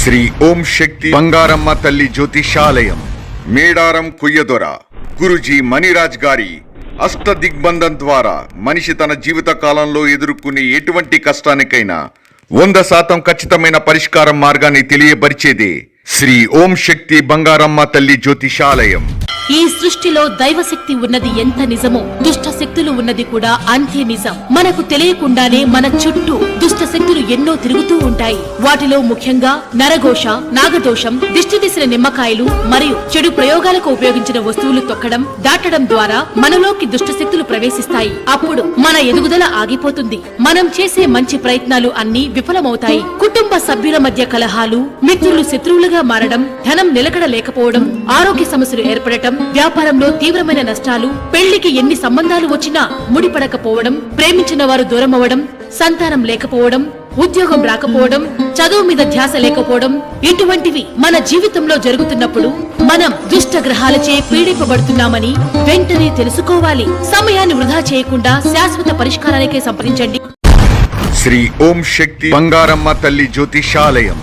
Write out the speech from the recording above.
శ్రీ ఓం శక్తి బంగారమ్మ తల్లి జ్యోతిషాలయం, మేడారం కుయ్యదొర గురుజీ మణిరాజ్ గారి అష్ట దిగ్బంధం ద్వారా మనిషి తన జీవిత కాలంలో ఎదుర్కొనే ఎటువంటి కష్టానికైనా 100% ఖచ్చితమైన పరిష్కారం మార్గాన్ని తెలియపరిచేదే శ్రీ ఓం శక్తి బంగారమ్మ తల్లి జ్యోతిషాలయం. ఈ సృష్టిలో దైవశక్తి ఉన్నది ఎంత నిజమో, దుష్ట శక్తులు ఉన్నది కూడా అంతే నిజం. మనకు తెలియకుండానే మన చుట్టూ దుష్ట శక్తులు ఎన్నో తిరుగుతూ ఉంటాయి. వాటిలో ముఖ్యంగా నరఘోష, నాగదోషం, దిష్టి తీసిన నిమ్మకాయలు మరియు చెడు ప్రయోగాలకు ఉపయోగించిన వస్తువులు తొక్కడం, దాటడం ద్వారా మనలోకి దుష్ట శక్తులు ప్రవేశిస్తాయి. అప్పుడు మన ఎదుగుదల ఆగిపోతుంది. మనం చేసే మంచి ప్రయత్నాలు అన్నీ విఫలమవుతాయి. కుటుంబ సభ్యుల మధ్య కలహాలు, మిత్రులు శత్రువులుగా మారడం, ధనం నిలకడ లేకపోవడం, ఆరోగ్య సమస్యలు ఏర్పడటం, వ్యాపారంలో తీవ్రమైన నష్టాలు, పెళ్లికి ఎన్ని సంబంధాలు వచ్చినా ముడిపడకపోవడం, ప్రేమించిన వారు దూరం అవ్వడం, సంతానం లేకపోవడం, ఉద్యోగం రాకపోవడం, చదువు మీద ధ్యాస లేకపోవడం, ఇటువంటివి మన జీవితంలో జరుగుతున్నప్పుడు మనం దుష్ట గ్రహాలచే పీడింపబడుతున్నామని వెంటనే తెలుసుకోవాలి. సమయాన్ని వృధా చేయకుండా శాశ్వత పరిష్కారానికే సంప్రదించండి. శ్రీ ఓం శక్తి బంగారమ్మ తల్లి జ్యోతిషాలయం.